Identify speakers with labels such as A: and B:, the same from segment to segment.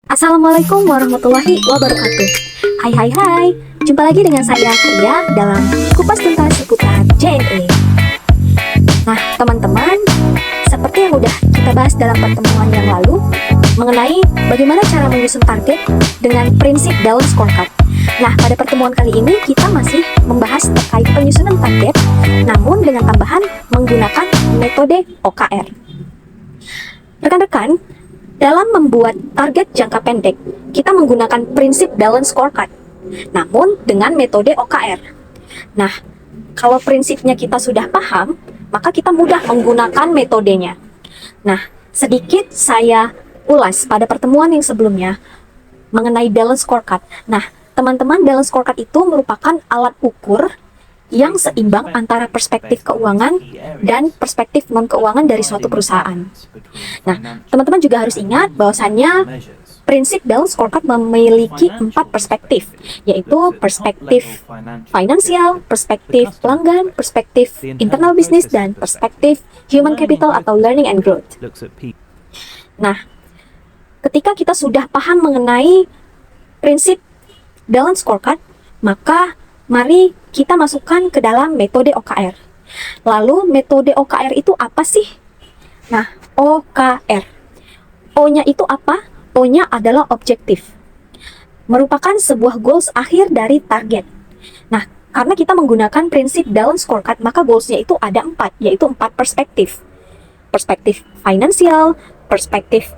A: Assalamualaikum warahmatullahi wabarakatuh. Hai, jumpa lagi dengan saya Ria dalam Kupas Tuntas seputar JNE. Nah teman-teman, seperti yang udah kita bahas dalam pertemuan yang lalu mengenai bagaimana cara menyusun target dengan prinsip balanced scorecard. Nah pada pertemuan kali ini kita masih membahas terkait penyusunan target, namun dengan tambahan menggunakan metode OKR. Rekan-rekan, dalam membuat target jangka pendek, kita menggunakan prinsip balanced scorecard, namun dengan metode OKR. Nah, kalau prinsipnya kita sudah paham, maka kita mudah menggunakan metodenya. Nah, sedikit saya ulas pada pertemuan yang sebelumnya mengenai balanced scorecard. Nah, teman-teman, balanced scorecard itu merupakan alat ukur yang seimbang antara perspektif keuangan dan perspektif non-keuangan dari suatu perusahaan. Nah, teman-teman juga harus ingat bahwasannya prinsip balanced scorecard memiliki 4 perspektif, yaitu perspektif finansial, perspektif pelanggan, perspektif internal business, dan perspektif human capital atau learning and growth. Nah, ketika kita sudah paham mengenai prinsip balanced scorecard, maka mari kita masukkan ke dalam metode OKR. Lalu metode OKR itu apa sih? Nah, OKR. O-nya itu apa? O-nya adalah objektif. Merupakan sebuah goals akhir dari target. Nah, karena kita menggunakan prinsip balanced scorecard, maka goals-nya itu ada 4, yaitu 4 perspektif. Perspektif finansial, perspektif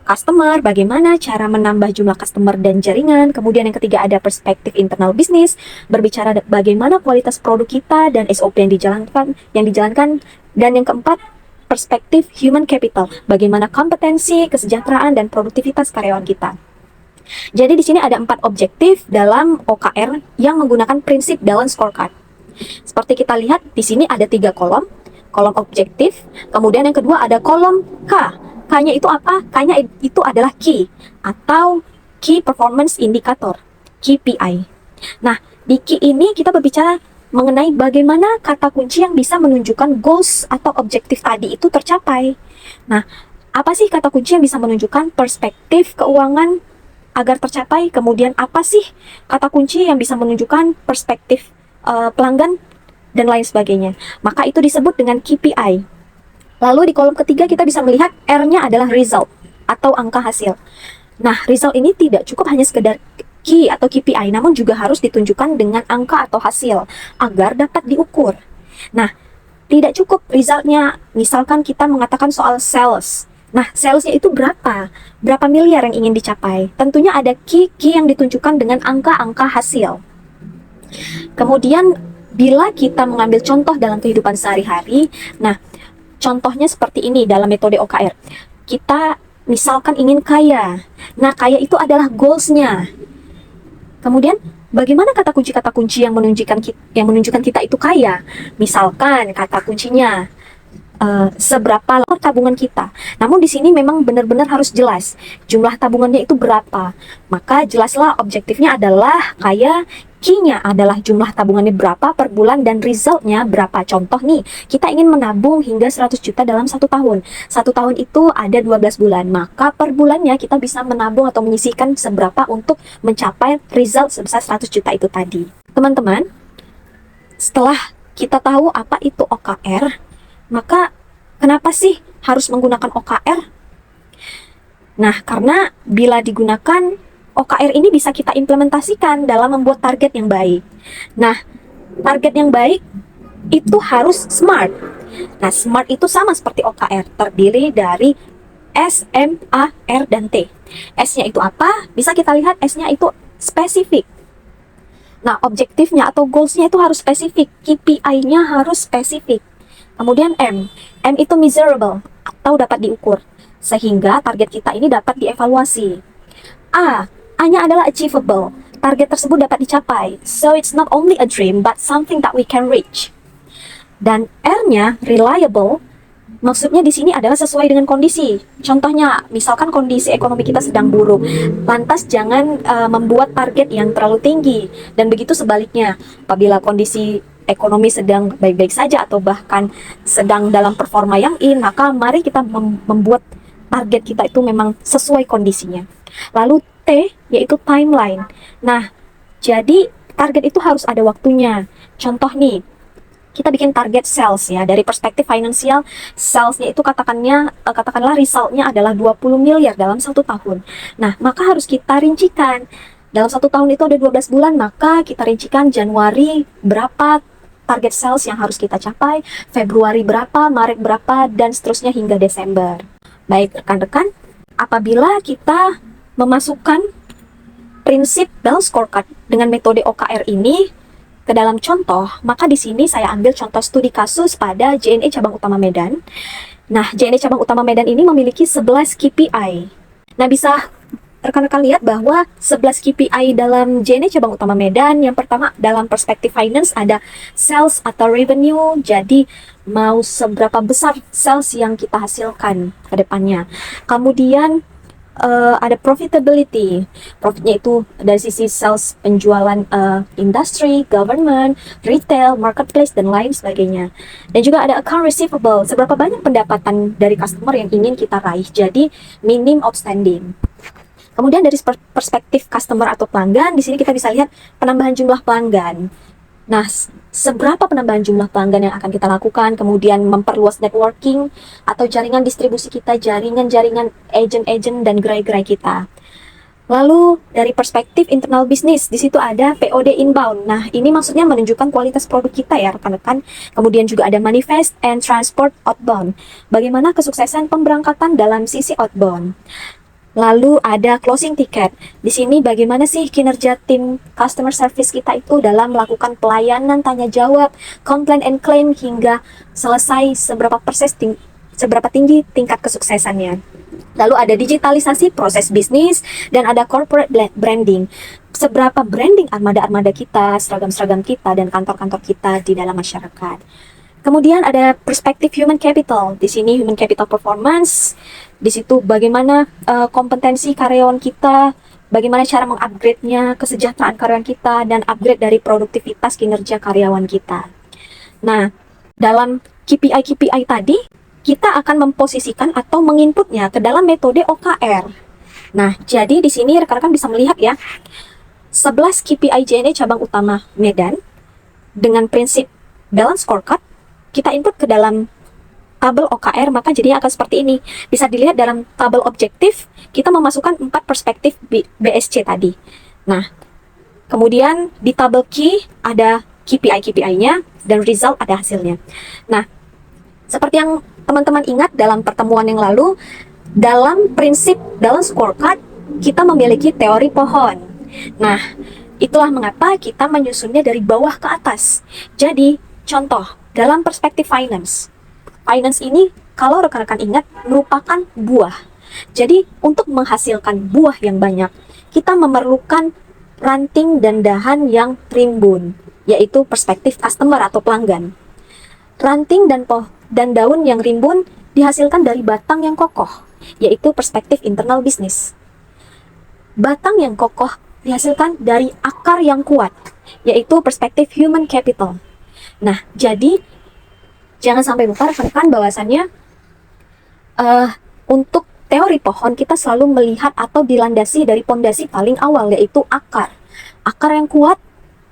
A: customer, bagaimana cara menambah jumlah customer dan jaringan. Kemudian yang ketiga ada perspektif internal bisnis, berbicara bagaimana kualitas produk kita dan SOP yang dijalankan. Dan yang keempat, perspektif human capital, bagaimana kompetensi, kesejahteraan dan produktivitas karyawan kita. Jadi di sini ada 4 objektif dalam OKR yang menggunakan prinsip balanced scorecard. Seperti kita lihat di sini ada 3 kolom objektif, kemudian yang kedua ada kolom K. K-nya itu apa? K-nya itu adalah key atau key performance indicator, KPI. Nah, di key ini kita berbicara mengenai bagaimana kata kunci yang bisa menunjukkan goals atau objektif tadi itu tercapai. Nah, apa sih kata kunci yang bisa menunjukkan perspektif keuangan agar tercapai? Kemudian apa sih kata kunci yang bisa menunjukkan perspektif pelanggan dan lain sebagainya? Maka itu disebut dengan KPI. Lalu di kolom ketiga kita bisa melihat R-nya adalah result atau angka hasil. Nah, result ini tidak cukup hanya sekedar key atau KPI, namun juga harus ditunjukkan dengan angka atau hasil agar dapat diukur. Nah, tidak cukup resultnya, misalkan kita mengatakan soal sales. Nah, salesnya itu berapa? Berapa miliar yang ingin dicapai? Tentunya ada key yang ditunjukkan dengan angka-angka hasil. Kemudian, bila kita mengambil contoh dalam kehidupan sehari-hari, nah, contohnya seperti ini dalam metode OKR. Kita misalkan ingin kaya. Nah, kaya itu adalah goals-nya. Kemudian, bagaimana kata kunci yang menunjukkan kita itu kaya? Misalkan kata kuncinya seberapa tabungan kita. Namun di sini memang benar-benar harus jelas jumlah tabungannya itu berapa. Maka jelaslah objektifnya adalah kaya, key-nya adalah jumlah tabungannya berapa per bulan dan resultnya berapa. Contoh nih, kita ingin menabung hingga 100 juta dalam 1 tahun. 1 tahun itu ada 12 bulan. Maka per bulannya kita bisa menabung atau menyisihkan seberapa untuk mencapai result sebesar 100 juta itu tadi. Teman-teman, setelah kita tahu apa itu OKR, maka kenapa sih harus menggunakan OKR? Nah, karena bila digunakan OKR ini bisa kita implementasikan dalam membuat target yang baik. Nah, target yang baik itu harus SMART. Nah, SMART itu sama seperti OKR, terdiri dari S, M, A, R, dan T. S-nya itu apa? Bisa kita lihat S-nya itu spesifik. Nah, objektifnya atau goals-nya itu harus spesifik, KPI-nya harus spesifik. Kemudian M itu measurable atau dapat diukur, sehingga target kita ini dapat dievaluasi. A-nya adalah achievable, target tersebut dapat dicapai, so it's not only a dream but something that we can reach. Dan R-nya reliable, maksudnya di sini adalah sesuai dengan kondisi. Contohnya, misalkan kondisi ekonomi kita sedang buruk, lantas jangan membuat target yang terlalu tinggi. Dan begitu sebaliknya, apabila kondisi ekonomi sedang baik-baik saja atau bahkan sedang dalam performa yang maka mari kita membuat target kita itu memang sesuai kondisinya. Lalu T yaitu timeline. Nah, jadi target itu harus ada waktunya. Contoh nih, kita bikin target sales ya, dari perspektif finansial, salesnya itu katakanlah resultnya adalah 20 miliar dalam 1 tahun. Nah, maka harus kita rincikan. Dalam 1 tahun itu ada 12 bulan, maka kita rincikan Januari berapa target sales yang harus kita capai, Februari berapa, Maret berapa, dan seterusnya hingga Desember. Baik rekan-rekan, apabila kita memasukkan prinsip balance scorecard dengan metode OKR ini ke dalam contoh, maka di sini saya ambil contoh studi kasus pada JNE Cabang Utama Medan. Nah, JNE Cabang Utama Medan ini memiliki 11 KPI. Nah, bisa rekan-rekan lihat bahwa 11 KPI dalam JNE Cabang Utama Medan, yang pertama dalam perspektif finance ada sales atau revenue, jadi mau seberapa besar sales yang kita hasilkan ke depannya. Kemudian ada profitability, profitnya itu dari sisi sales, penjualan industri, government, retail, marketplace, dan lain sebagainya. Dan juga ada account receivable, seberapa banyak pendapatan dari customer yang ingin kita raih, jadi minim outstanding. Kemudian dari perspektif customer atau pelanggan, di sini kita bisa lihat penambahan jumlah pelanggan. Nah, seberapa penambahan jumlah pelanggan yang akan kita lakukan, kemudian memperluas networking atau jaringan distribusi kita, jaringan-jaringan agent-agent dan gerai-gerai kita. Lalu dari perspektif internal bisnis, di situ ada POD inbound. Nah, ini maksudnya menunjukkan kualitas produk kita ya rekan-rekan. Kemudian juga ada manifest and transport outbound. Bagaimana kesuksesan pemberangkatan dalam sisi outbound. Lalu ada closing ticket. Di sini bagaimana sih kinerja tim customer service kita itu dalam melakukan pelayanan tanya jawab, complaint and claim hingga selesai, seberapa tinggi tingkat kesuksesannya. Lalu ada digitalisasi proses bisnis dan ada corporate branding. Seberapa branding armada-armada kita, seragam-seragam kita dan kantor-kantor kita di dalam masyarakat. Kemudian ada perspektif human capital. Di sini human capital performance. Di situ bagaimana kompetensi karyawan kita, bagaimana cara mengupgrade-nya, kesejahteraan karyawan kita, dan upgrade dari produktivitas kinerja karyawan kita. Nah, dalam KPI-KPI tadi, kita akan memposisikan atau menginputnya ke dalam metode OKR. Nah, jadi di sini rekan-rekan bisa melihat ya, 11 KPI JNE Cabang Utama Medan dengan prinsip balance scorecard, kita input ke dalam tabel OKR, maka jadinya akan seperti ini. Bisa dilihat dalam tabel objektif, kita memasukkan 4 perspektif BSC tadi. Nah, kemudian di tabel key ada KPI-KPI-nya, dan result ada hasilnya. Nah, seperti yang teman-teman ingat dalam pertemuan yang lalu, dalam prinsip balance scorecard, kita memiliki teori pohon. Nah, itulah mengapa kita menyusunnya dari bawah ke atas. Jadi, contoh, dalam perspektif finance ini, kalau rekan-rekan ingat, merupakan buah. Jadi, untuk menghasilkan buah yang banyak, kita memerlukan ranting dan dahan yang rimbun, yaitu perspektif customer atau pelanggan. Ranting dan daun yang rimbun dihasilkan dari batang yang kokoh, yaitu perspektif internal bisnis. Batang yang kokoh dihasilkan dari akar yang kuat, yaitu perspektif human capital. Nah, jadi jangan sampai lupa rekan-rekan bahwasannya untuk teori pohon kita selalu melihat atau dilandasi dari pondasi paling awal, yaitu akar. Akar yang kuat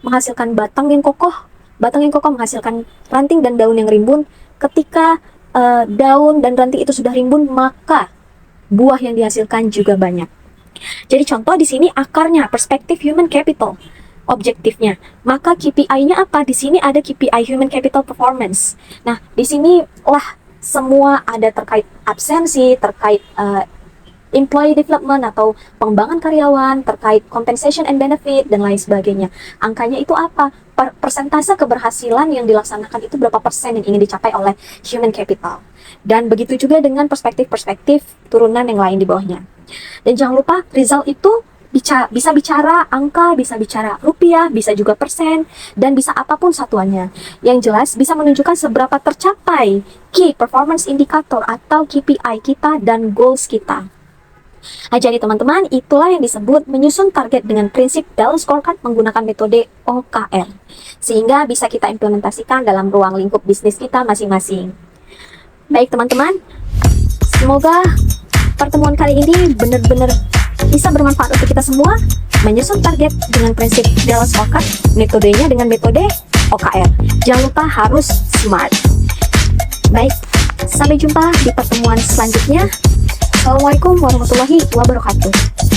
A: menghasilkan batang yang kokoh menghasilkan ranting dan daun yang rimbun. Ketika daun dan ranting itu sudah rimbun, maka buah yang dihasilkan juga banyak. Jadi contoh di sini akarnya, perspektif human capital. Objektifnya, maka KPI-nya apa? Di sini ada KPI Human Capital Performance. Nah, di sini lah semua ada terkait absensi, terkait employee development atau pengembangan karyawan, terkait compensation and benefit, dan lain sebagainya. Angkanya itu apa? Persentase keberhasilan yang dilaksanakan itu berapa persen yang ingin dicapai oleh human capital. Dan begitu juga dengan perspektif-perspektif turunan yang lain di bawahnya. Dan jangan lupa, result itu bisa bicara angka, bisa bicara rupiah, bisa juga persen, dan bisa apapun satuannya. Yang jelas bisa menunjukkan seberapa tercapai key performance indicator atau KPI kita dan goals kita. Nah, jadi teman-teman, itulah yang disebut menyusun target dengan prinsip balance scorecard menggunakan metode OKR, sehingga bisa kita implementasikan dalam ruang lingkup bisnis kita masing-masing. Baik teman-teman, semoga pertemuan kali ini benar-benar bisa bermanfaat untuk kita semua. Menyusun target dengan prinsip Dallas Scorecard, metodenya dengan metode OKR. Jangan lupa harus SMART. Baik, sampai jumpa di pertemuan selanjutnya. Assalamualaikum warahmatullahi wabarakatuh.